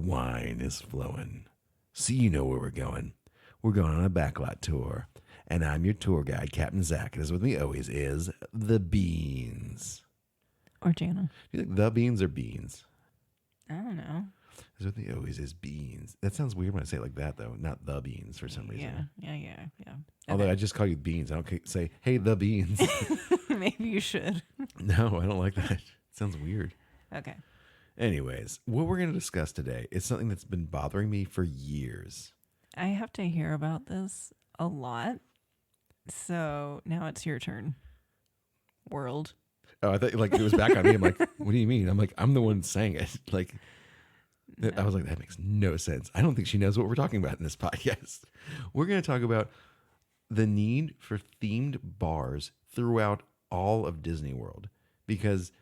wine is flowing. So you know where we're going. We're going on a backlot tour. And I'm your tour guide, Captain Zach. And as with me always is the Beans. Or Jana. Do you think the Beans or Beans? I don't know. As with me always is Beans. That sounds weird when I say it like that, though. Not the Beans for some reason. Yeah. Although I just call you Beans. I don't say, hey, the Beans. Maybe you should. No, I don't like that. It sounds weird. Okay. Anyways, what we're going to discuss today is something that's been bothering me for years. I have to hear about this a lot. So now it's your turn. World. Oh, I thought like it was back on me. I'm like, what do you mean? I'm like, I'm the one saying it. Like, No. I was like, that makes no sense. I don't think she knows what we're talking about in this podcast. We're going to talk about the need for themed bars throughout all of Disney World because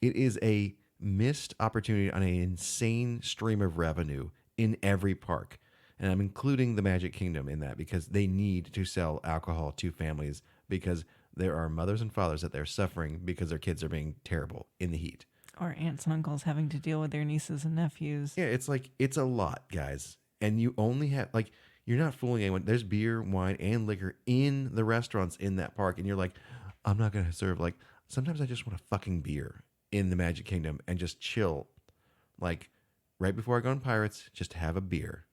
it is a missed opportunity on an insane stream of revenue in every park. And I'm including the Magic Kingdom in that because they need to sell alcohol to families because there are mothers and fathers that they're suffering because their kids are being terrible in the heat. Or aunts and uncles having to deal with their nieces and nephews. Yeah, it's like, it's a lot, guys. And you only have, like, you're not fooling anyone. There's beer, wine, and liquor in the restaurants in that park. And you're like, I'm not going to serve, like, sometimes I just want a fucking beer in the Magic Kingdom and just chill. Like, right before I go on Pirates, just have a beer.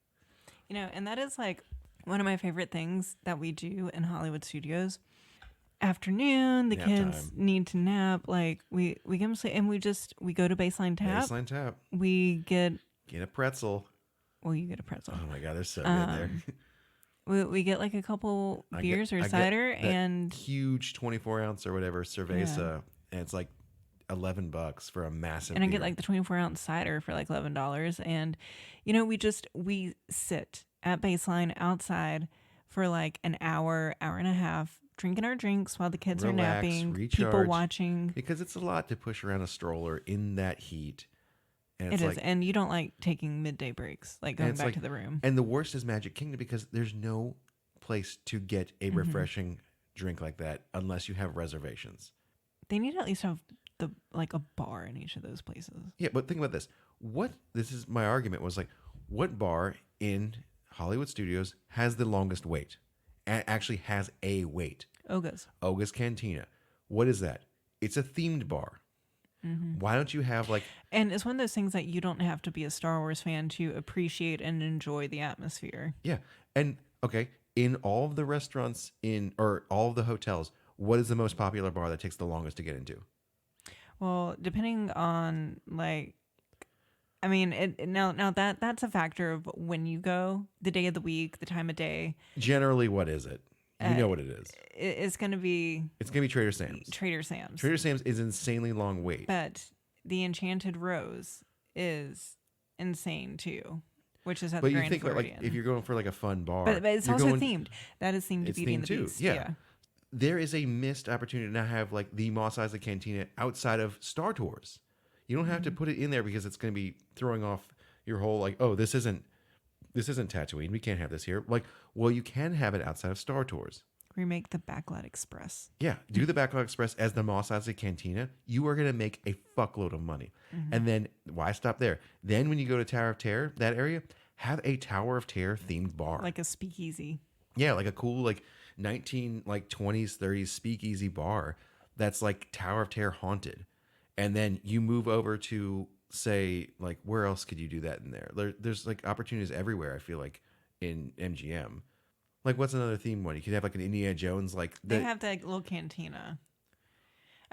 You know, and that is like one of my favorite things that we do in Hollywood Studios. Afternoon, the Nap kids time. need to nap. Like we give them sleep, and we go to Baseline Tap. Baseline Tap. We get Get a pretzel. well, you get a pretzel. Oh my God, they're so good there. We get like a couple I beers get or cider, that and huge 24 ounce or whatever cerveza, and it's like $11 for a massive. and I beer. get like the 24-ounce cider for like $11. And you know, we sit at Baseline outside for like an hour and a half, drinking our drinks while the kids are Relax, napping, recharge, people watching. because it's a lot to push around a stroller in that heat. And It it's is, like, and you don't like taking midday breaks, like and going it's back like- to the room. and the worst is Magic Kingdom because there's no place to get a refreshing drink like that unless you have reservations. They need to at least have a bar in each of those places. Yeah, but think about this. This is my argument was like, what bar in Hollywood Studios has the longest wait? Actually has a wait. Oga's Cantina. What is that? It's a themed bar. Why don't you have like... And it's one of those things that you don't have to be a Star Wars fan to appreciate and enjoy the atmosphere. Yeah. And okay, in all of the restaurants or all of the hotels, what is the most popular bar that takes the longest to get into? Well, depending on like, I mean, now that's a factor of when you go, the day of the week, the time of day. Generally, what is it? You know what it is. It's going to be Trader Sam's. Trader Sam's. Trader Sam's is insanely long wait. But the Enchanted Rose is insane too, which is at But the you Grand think about, like, Floridian. if you're going for like a fun bar, but it's you're also going- themed. That is themed to It's Beauty and themed the too, Beast. yeah. There is a missed opportunity to now have like the Mos Eisley Cantina outside of Star Tours. You don't have to put it in there because it's going to be throwing off your whole like, oh, this isn't Tatooine. We can't have this here. Like, well, you can have it outside of Star Tours. Remake the Backlot Express. Yeah, do the Backlot Express as the Mos Eisley Cantina. You are going to make a fuckload of money. And then why stop there? Then when you go to Tower of Terror, that area, have a Tower of Terror themed bar. Like a speakeasy. Yeah, like a cool like 20s, 30s speakeasy bar that's like Tower of Terror haunted. And then you move over to say like where else could you do that in there? There's like opportunities everywhere, I feel like, in MGM. Like what's another theme one? You could have like an Indiana Jones like They have that little cantina.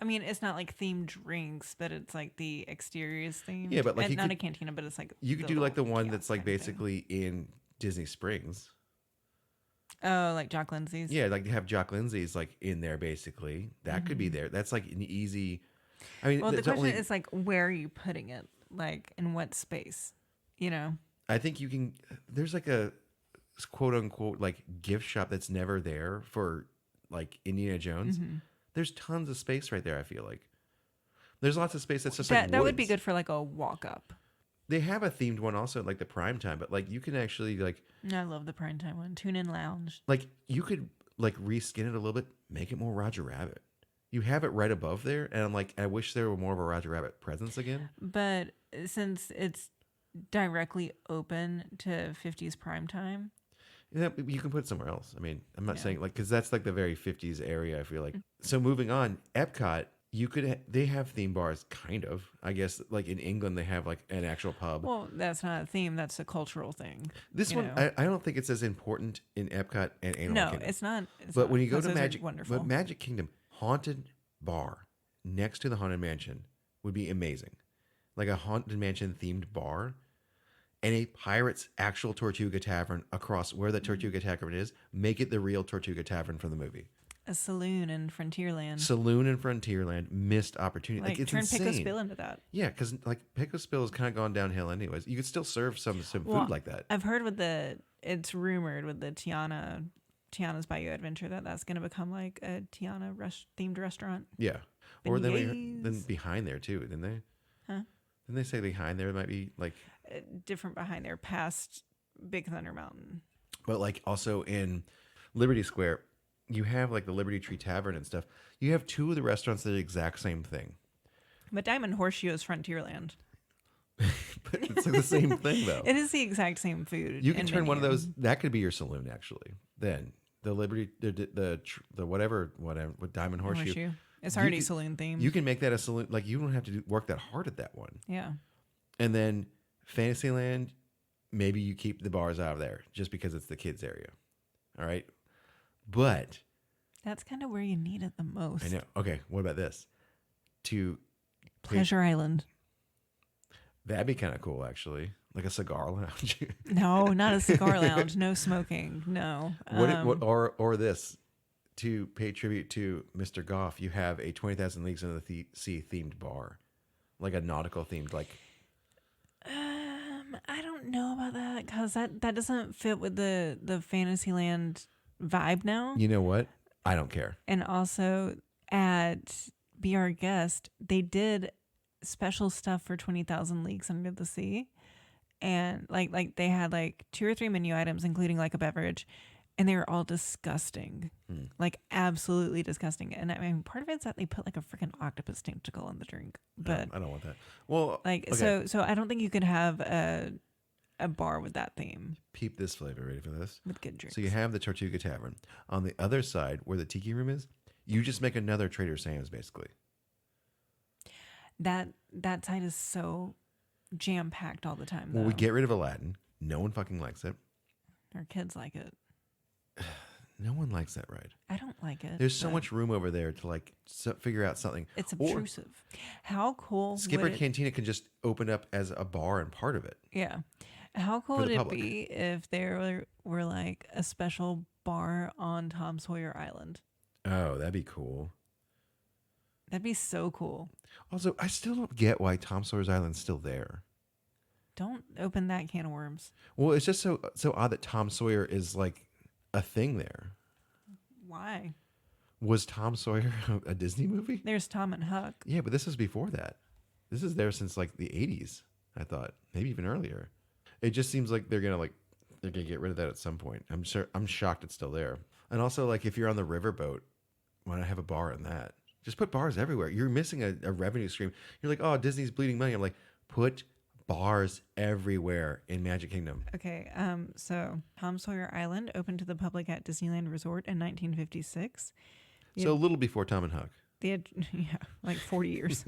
I mean, it's not like themed drinks, but it's like the exteriors themed. Yeah, but like not a cantina, but it's like you could do like the one kiosk that's like kind of thing. basically in Disney Springs. Oh, like Jock Lindsay's. Yeah, like to have Jock Lindsay's like in there basically. That could be there. That's like an easy. I mean, Well, the it's question only, is like, where are you putting it? Like, in what space? You know. I think you can. There's like a quote unquote like gift shop that's never there for like Indiana Jones. There's tons of space right there. I feel like there's lots of space that's just like That would be woods. good for like a walk up. They have a themed one also like the prime time, but like you can actually like I love the primetime one. Tune in lounge. you could like reskin it a little bit, make it more Roger Rabbit. You have it right above there, and I'm like, I wish there were more of a Roger Rabbit presence again. But since it's directly open to 50s prime time. Yeah, you can put it somewhere else. I mean, I'm not Yeah. saying like because that's like the very 50s area. I feel like. So moving on, Epcot, they have theme bars, kind of. I guess like in England they have like an actual pub. Well, that's not a theme. That's a cultural thing. This you one, know? I don't think it's as important in Epcot and Animal No, Kingdom. it's not. It's But not, when you go 'cause to those are Magic, wonderful. but Magic Kingdom, haunted bar next to the Haunted Mansion would be amazing. Like a Haunted Mansion themed bar and a Pirates actual Tortuga Tavern across where the Tortuga Tavern is. Make it the real Tortuga Tavern from the movie. A saloon in Frontierland. Saloon in Frontierland, missed opportunity. Like it's turn insane. Pico Spill into that. Yeah, because like Pico Spill has kind of gone downhill anyways. You could still serve some Well, food like that. I've heard it's rumored with the Tiana's Bayou Adventure that's going to become like a Tiana themed restaurant. Yeah. Or Beignets. then behind there too, didn't they? Huh? Didn't they say behind there might be like Different behind there, past Big Thunder Mountain. but like also in Liberty Square, you have like the Liberty Tree Tavern and stuff. You have two of the restaurants that are the exact same thing. But Diamond Horseshoe is Frontierland. But it's like the same thing though. It is the exact same food. You can and turn one of menu. those. That could be your saloon actually. Then the Liberty, the whatever with Diamond Horseshoe. It's You already can- saloon themed. You can make that a saloon. Like you don't have to work that hard at that one. Yeah. And then Fantasyland, maybe you keep the bars out of there just because it's the kids area. All right, but That's kind of where you need it the most. I know. Okay, what about this? Pleasure Island. That'd be kind of cool, actually. Like a cigar lounge. No, not a cigar lounge. No smoking. No. Or this to pay tribute to Mr. Goff. You have a 20,000 Leagues Under the Sea themed bar, like a nautical themed. Like I don't know about that because that doesn't fit with the Fantasyland vibe now. you know what? I don't care. And also at Be Our Guest, they did special stuff for 20,000 Leagues Under the Sea. And like they had like 2 or 3 menu items, including like a beverage, and they were all disgusting, like absolutely disgusting. And I mean, part of it's that they put like a freaking octopus tentacle in the drink, but I don't want that. Well, like okay. so I don't think you could have a bar with that theme Peep this flavor. Ready for this? with good drinks. So you have the Tortuga Tavern. On the other side, where the tiki room is, you just make another Trader Sam's, basically. that side is so jam packed all the time. Well, we though. get rid of Aladdin. No one fucking likes it. Our kids like it. No one likes that ride. I don't like it. There's so but much room over there to like figure out something. It's Or obtrusive. How cool Skipper would it, Cantina can just open up as a bar and part of it. Yeah. How cool for would the it public. be if there were like a special bar on Tom Sawyer Island? Oh, that'd be cool. That'd be so cool. Also, I still don't get why Tom Sawyer's Island's still there. Don't open that can of worms. Well, it's just so odd that Tom Sawyer is like a thing there. Why? Was Tom Sawyer a Disney movie? There's Tom and Huck. Yeah, but this was before that. This is there since like the 80s, I thought. Maybe even earlier. It just seems like they're gonna get rid of that at some point. I'm shocked it's still there. And also, like, if you're on the riverboat, why not have a bar in that? Just put bars everywhere. You're missing a revenue stream. You're like, oh, Disney's bleeding money. I'm like, put bars everywhere in Magic Kingdom. Okay, so Tom Sawyer Island opened to the public at Disneyland Resort in 1956. So a little before Tom and Huck. Yeah, like 40 years.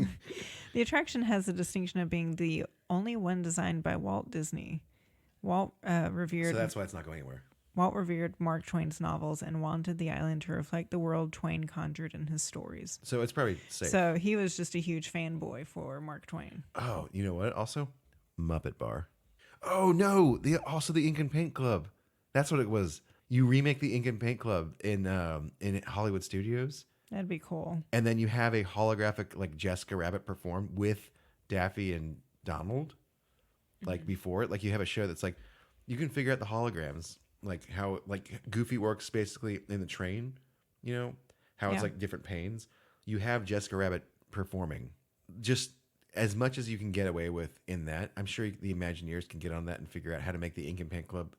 The attraction has the distinction of being the only one designed by Walt Disney. Walt revered So that's why it's not going anywhere. Walt revered Mark Twain's novels and wanted the island to reflect the world Twain conjured in his stories. So it's probably safe. So he was just a huge fanboy for Mark Twain. Oh, you know what? Also, Muppet Bar. Oh no! Also the Ink and Paint Club. That's what it was. You remake the Ink and Paint Club in Hollywood Studios, That'd be cool. and then you have a holographic like Jessica Rabbit perform with Daffy and Donald, like before it. Like you have a show that's like you can figure out the holograms, like how like Goofy works basically in the train. You know how it's Yeah. like different panes. You have Jessica Rabbit performing just as much as you can get away with in that. I'm sure the Imagineers can get on that and figure out how to make the Ink and Paint Club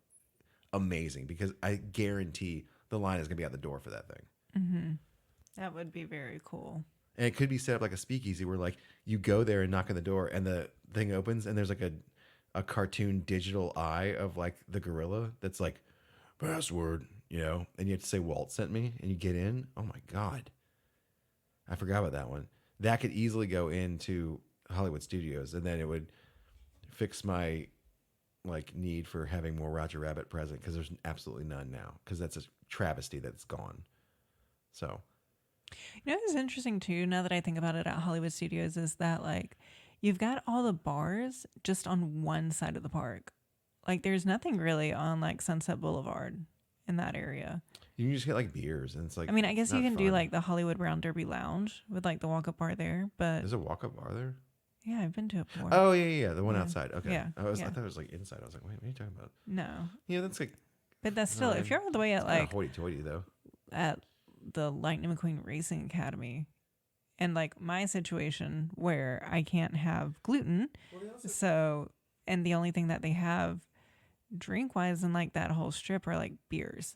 amazing, because I guarantee the line is going to be out the door for that thing. That would be very cool. And it could be set up like a speakeasy where like you go there and knock on the door and the thing opens and there's like a cartoon digital eye of like the gorilla that's like password, and you have to say Walt sent me and you get in. Oh my God. I forgot about that one. That could easily go into Hollywood Studios and then it would fix my like need for having more Roger Rabbit present because there's absolutely none now because that's a travesty that's gone. So, What's interesting too, now that I think about it at Hollywood Studios, is that like you've got all the bars just on one side of the park. Like there's nothing really on like Sunset Boulevard in that area. you can just get like beers and it's like, I mean, I guess you not can do fun. like the Hollywood Brown Derby Lounge with like the walk-up bar there, but There's a walk up bar there. yeah, I've been to it before. Oh yeah, the one Yeah. outside. Okay, Yeah, I yeah. thought it was like inside. I was like, wait, what are you talking about? No, Yeah, that's like but that's still, if no, you're all the way at like hoity-toity though. at the Lightning McQueen Racing Academy, and like my situation where I can't have gluten, so and the only thing that they have drink wise in like that whole strip are like beers.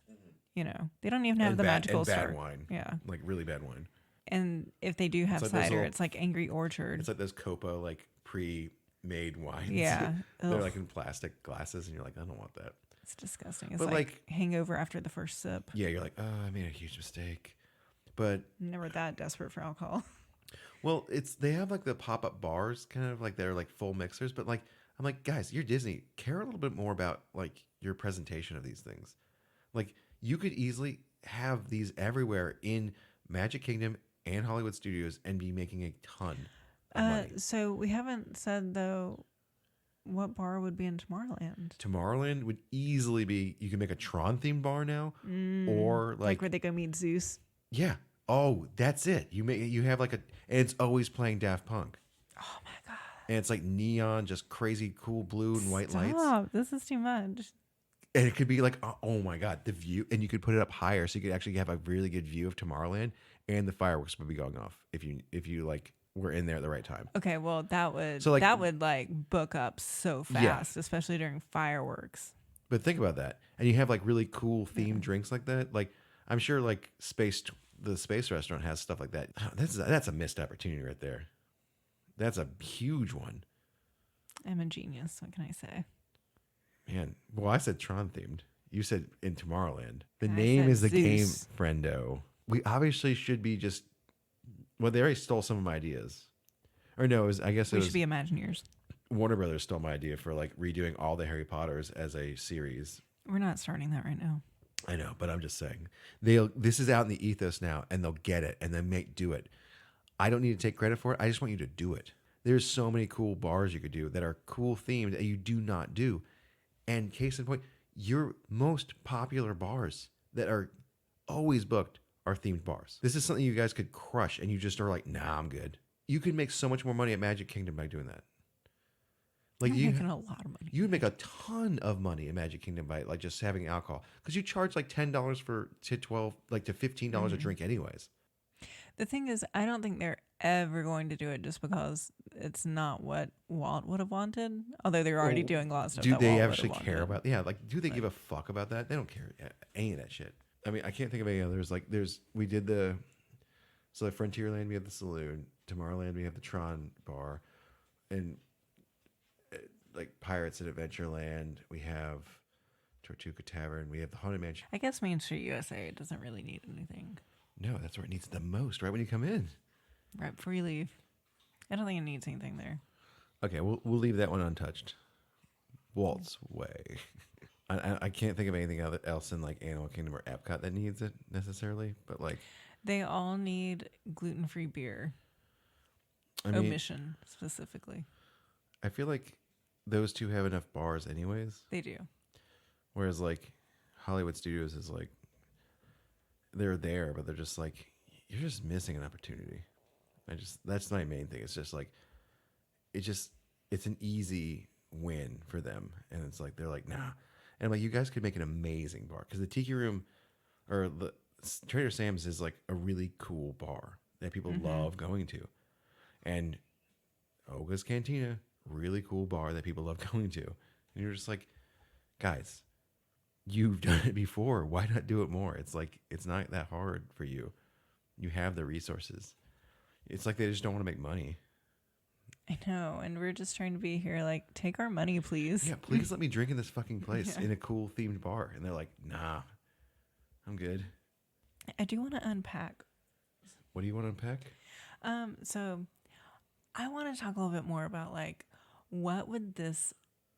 They don't even have And the bad, magical and bad store. wine. Yeah, Like really bad wine. and if they do have like those cider, little- it's like Angry Orchard. It's like those Copa like pre-made wines. Yeah, they're Ugh. like in plastic glasses, and you're like, I don't want that. It's disgusting. It's But, like hangover after the first sip. Yeah, you're like, oh, I made a huge mistake. But Never that desperate for alcohol. well, they have like the pop-up bars, kind of like they're like full mixers. But like, I'm like, guys, you're Disney. Care a little bit more about like your presentation of these things. Like, you could easily have these everywhere in Magic Kingdom and Hollywood Studios and be making a ton of money. So we haven't said though what bar would be in Tomorrowland. Tomorrowland would easily be, you can make a Tron themed bar now, or Like where they go meet Zeus. yeah. Oh, that's it. You have like and it's always playing Daft Punk. Oh my god! And it's like neon, just crazy cool blue and white lights. Stop! This is too much. And it could be like, oh my God, the view. And you could put it up higher so you could actually have a really good view of Tomorrowland, and the fireworks would be going off if you like were in there at the right time. Okay, well that would So, like- book up so fast, especially during fireworks. But think about that. And you have like really cool themed drinks like that. Like I'm sure like the Space Restaurant has stuff like that. That's a missed opportunity right there. That's a huge one. I'm a genius. What can I say? Man, well, I said Tron themed. You said in Tomorrowland. The I name said is the game, Zeus. friendo. We obviously should be just. Well, they already stole some of my ideas. Or no, I guess it We was should be Imagineers. Warner Brothers stole my idea for like redoing all the Harry Potters as a series. We're not starting that right now. I know, but I'm just saying this is out in the ethos now, and they'll get it and then do it. I don't need to take credit for it. I just want you to do it. There's so many cool bars you could do that are cool themed that you do not do. And case in point, your most popular bars that are always booked are themed bars. This is something you guys could crush, and you just are like, nah, I'm good. You could make so much more money at Magic Kingdom by doing that. Like You're making a lot of money. you would make a ton of money in Magic Kingdom by like just having alcohol because you charge like $10 to $12, like to $15 a drink anyways. The thing is, I don't think they're ever going to do it just because it's not what Walt would have wanted. Although they're already Well, doing a lot of stuff. Do that they Walt would actually have care wanted. about? Yeah, like do they give a fuck about that? They don't care any of that shit. I mean, I can't think of any others. Like we did so at Frontierland we have the Saloon, Tomorrowland we have the Tron bar, and like Pirates at Adventureland we have Tortuga Tavern, we have the Haunted Mansion. I guess Main Street USA doesn't really need anything No, that's where it needs it the most, right when you come in. right before you leave. I don't think it needs anything there. Okay, we'll leave that one untouched. Walt's Way. I can't think of anything else in like Animal Kingdom or Epcot that needs it necessarily, but like They all need gluten-free beer. I mean, Omission specifically. I feel like those two have enough bars anyways. They do. Whereas like Hollywood Studios is like they're there, but they're just like you're just missing an opportunity. That's my main thing. It's just like it's an easy win for them, and it's like they're like nah, and I'm like you guys could make an amazing bar because the Tiki Room or the Trader Sam's is like a really cool bar that people love going to, and Oga's Cantina, really cool bar that people love going to, and you're just like, guys, you've done it before. Why not do it more? It's like it's not that hard for you. You have the resources. It's like they just don't want to make money. I know, and we're just trying to be here like, take our money, please. Yeah, please let me drink in this fucking place Yeah. in a cool themed bar. And they're like, nah, I'm good. I do want to unpack. What do you want to unpack? So I want to talk a little bit more about like what would this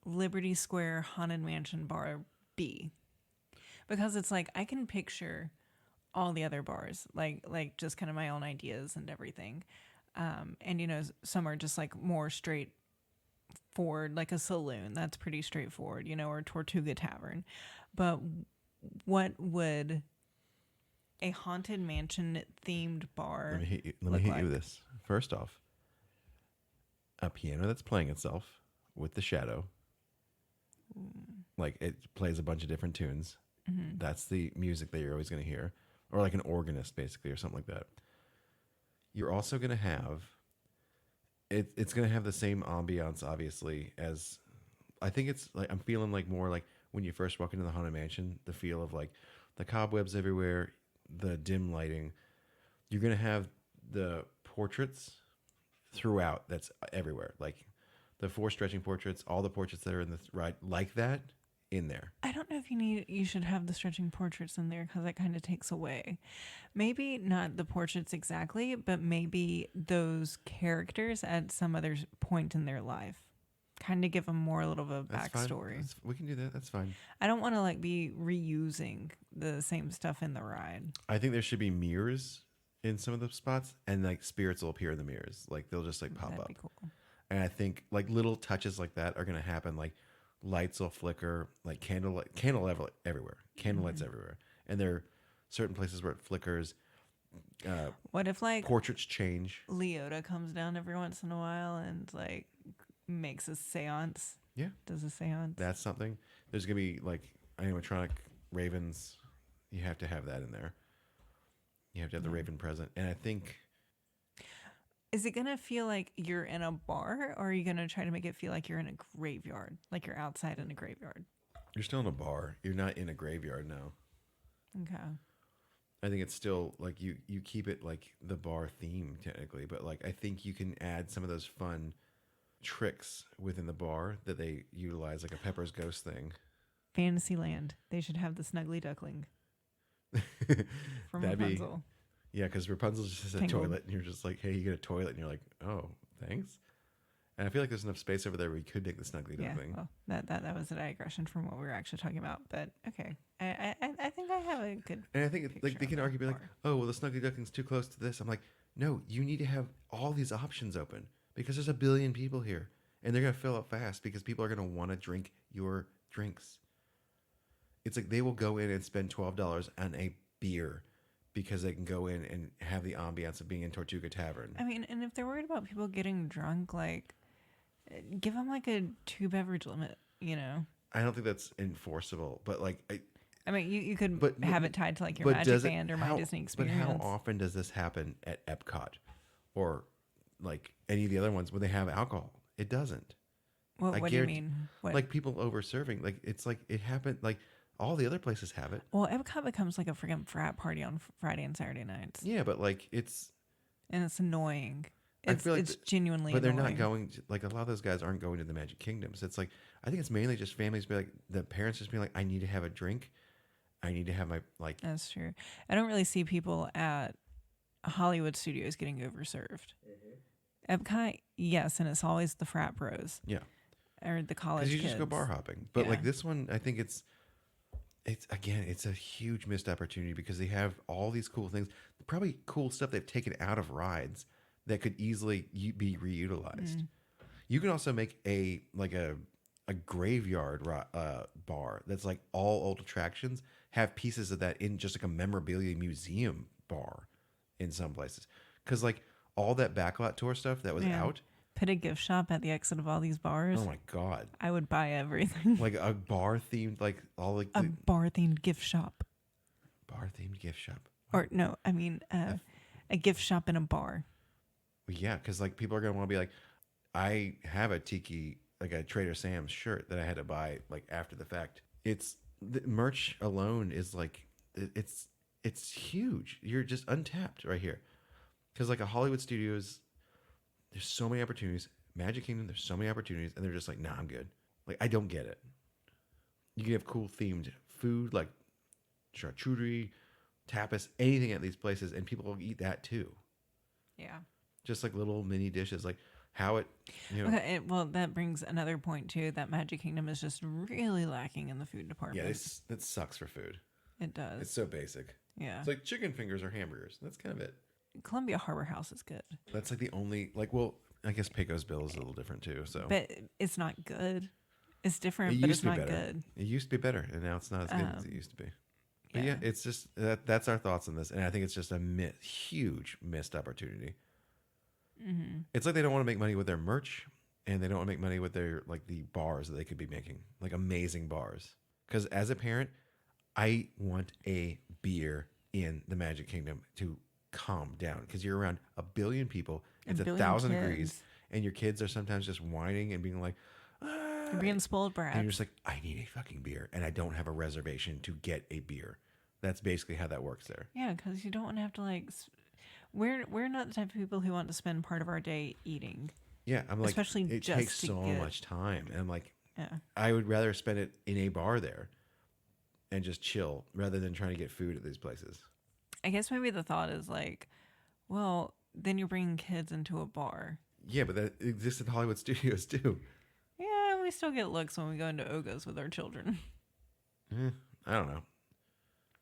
Liberty Square Haunted Mansion bar be? Because it's like I can picture all the other bars, like just kind of my own ideas and everything. And you know, some are just like more straightforward, like a saloon. That's pretty straightforward, you know, or Tortuga Tavern. But what would a haunted mansion themed bar Let me hit you, look like? with this. First off, a piano that's playing itself with the shadow. Like it plays a bunch of different tunes. Mm-hmm. That's the music that you're always going to hear. Or like an organist, basically, or something like that. You're also going to have, it's going to have the same ambiance, obviously, as, I think it's like, I'm feeling like more like when you first walk into the Haunted Mansion, the feel of like the cobwebs everywhere, the dim lighting. You're going to have the portraits throughout that's everywhere. Like the 4 stretching portraits, all the portraits that are in the ride, like that in there. I don't know if you should have the stretching portraits in there because that kind of takes away. Maybe not the portraits exactly, but maybe those characters at some other point in their life. Kind of give them more a little of a That's backstory. fine. We can do that. That's fine. I don't want to like be reusing the same stuff in the ride. I think there should be mirrors in some of the spots, and like spirits will appear in the mirrors. Like they'll just like pop That'd up. be cool. And I think like little touches like that are going to happen. Like lights will flicker, like candle everywhere, candle lights everywhere, and there are certain places where it flickers. What if like Portraits change. Leota comes down every once in a while and like makes a seance? Yeah, Does a seance? that's something. There's gonna be like animatronic ravens. You have to have that in there. You have to have the raven present, and I think Is it gonna feel like you're in a bar, or are you gonna try to make it feel like you're in a graveyard, like you're outside in a graveyard? you're still in a bar. You're not in a graveyard now. Okay. I think it's still like you keep it like the bar theme technically, but like I think you can add some of those fun tricks within the bar that they utilize, like a Pepper's Ghost thing. Fantasyland. They should have the Snuggly Duckling from That'd Rapunzel. Yeah, because Rapunzel's just a Tangled. toilet, and you're just like, hey, you get a toilet, and you're like, oh, thanks. And I feel like there's enough space over there where you could make the Snuggly Yeah. Duckling. Well, that was a digression from what we were actually talking about, but okay. I think I have a good. And I think like picture they of can the argue, be like, bar. oh, well, the Snuggly Duckling's too close to this. I'm like, no, you need to have all these options open because there's a billion people here, and they're gonna fill up fast because people are gonna want to drink your drinks. It's like they will go in and spend $12 on a beer because they can go in and have the ambiance of being in Tortuga Tavern. I mean, and if they're worried about people getting drunk, like, give them like a 2 beverage limit. You know. I don't think that's enforceable, but like, I mean, you could But- have it tied to like your but Magic does it- Band or My how- Disney But Experience. how often does this happen at Epcot or like any of the other ones when they have alcohol? It doesn't. I What do you guarantee- mean? What? Like people over serving, like it's like it happened. Like all the other places have it. Well, Epcot becomes like a freaking frat party on Friday and Saturday nights, Yeah, but like it's. and it's annoying. I It's feel like it's genuinely. But they're annoying. not going to, like a lot of those guys aren't going to the Magic Kingdoms. It's like I think it's mainly just families be like the parents just being like, I need to have a drink, I need to have my like. That's true. I don't really see people at Hollywood Studios getting overserved. Epcot, yes, and it's always the frat bros. Yeah. Or the college Because you kids. just go bar hopping. But like Yeah. this one, I think it's again, it's a huge missed opportunity because they have all these cool things, probably cool stuff they've taken out of rides that could easily be reutilized. You can also make a graveyard bar that's like all old attractions, have pieces of that in just like a memorabilia museum bar in some places. Because like all that backlot tour stuff that was Yeah. out, Put a gift shop at the exit of all these bars. oh my God. I would buy everything. Like a bar themed, like all like A the bar themed gift shop. bar themed gift shop. Or no, I mean a gift shop in a bar. Yeah, because like people are gonna want to be like, I have a tiki, like a Trader Sam's shirt that I had to buy like after the fact. It's the merch alone is like it's huge. You're just untapped right here, because like a Hollywood Studios, there's so many opportunities. Magic Kingdom, there's so many opportunities, and they're just like, nah, I'm good. Like, I don't get it. You can have cool themed food, like charcuterie, tapas, anything at these places, and people will eat that too. Yeah. Just like little mini dishes, like how it, Okay, well, that brings another point too. That Magic Kingdom is just really lacking in the food department. Yeah, it sucks for food. It does. It's so basic. Yeah. It's like chicken fingers or hamburgers. That's kind of it. Columbia Harbor House is good. That's like the only, like, well, I guess Pecos Bill is a little different too. So, but it's not good. It's different, it but used it's to be not better. good. It used to be better, and now it's not as good as it used to be. But Yeah. yeah, it's just that's our thoughts on this, and I think it's just a huge missed opportunity. Mm-hmm. It's like they don't want to make money with their merch, and they don't want to make money with their like the bars that they could be making, like amazing bars. Because as a parent, I want a beer in the Magic Kingdom to calm down, because you're around a billion people. It's 1,000 degrees, and your kids are sometimes just whining and being like, You're being spoiled brats. and you're just like, I need a fucking beer, and I don't have a reservation to get a beer. That's basically how that works there. Yeah, because you don't want to have to like. We're not the type of people who want to spend part of our day eating. Yeah, I'm like, Especially it just takes to so get- much time, and I'm like, Yeah. I would rather spend it in a bar there and just chill rather than trying to get food at these places. I guess maybe the thought is like, well, then you're bringing kids into a bar. Yeah, but that exists in Hollywood studios too. Yeah, we still get looks when we go into Ogos with our children. I don't know.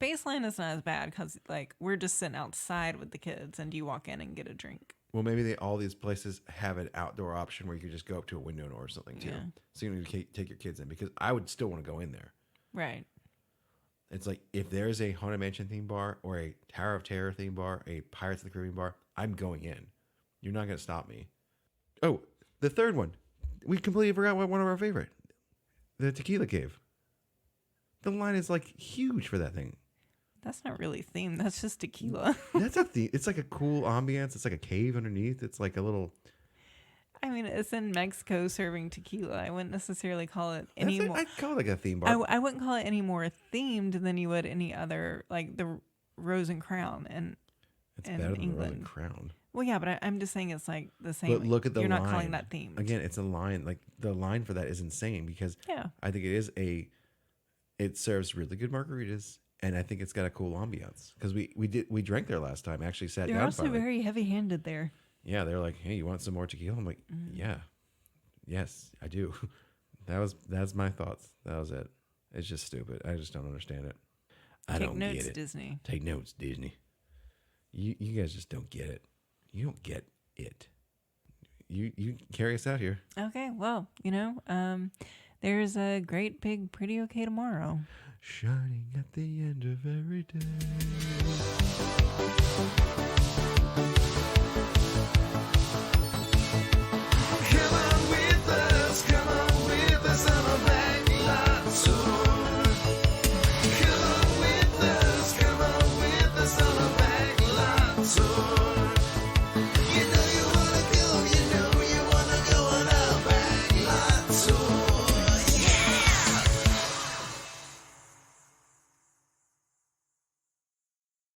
Baseline is not as bad because like we're just sitting outside with the kids, and you walk in and get a drink. Well, maybe all these places have an outdoor option where you could just go up to a window or something too. Yeah. So you don't need to take your kids in, because I would still want to go in there. Right. It's like, if there's a Haunted Mansion theme bar or a Tower of Terror theme bar, a Pirates of the Caribbean bar, I'm going in. You're not going to stop me. Oh, the third one. We completely forgot one of our favorite. The Tequila Cave. The line is like huge for that thing. That's not really themed. That's just tequila. That's a theme. It's like a cool ambiance. It's like a cave underneath. It's like a little. I mean, it's in Mexico serving tequila. I wouldn't necessarily call it any more. I'd call it like a theme bar. I wouldn't call it any more themed than you would any other, like the Rose and Crown It's in better than the England. Royal Crown. Well, yeah, but I'm just saying it's like the same. But look at the You're line. not calling that themed. Again, it's a line. Like, the line for that is insane, because Yeah. I think it serves really good margaritas, and I think it's got a cool ambiance, because we drank there last time. Actually sat They're down. also finally. very heavy-handed there. Yeah, they're like, hey, you want some more tequila? I'm like, yeah, yes, I do. That's my thoughts. That was it. It's just stupid. I just don't understand it. I Take don't notes, get it. Disney. Take notes, Disney. You guys just don't get it. You don't get it. You carry us out here. Okay, well, there's a great big pretty okay tomorrow. Shining at the end of every day.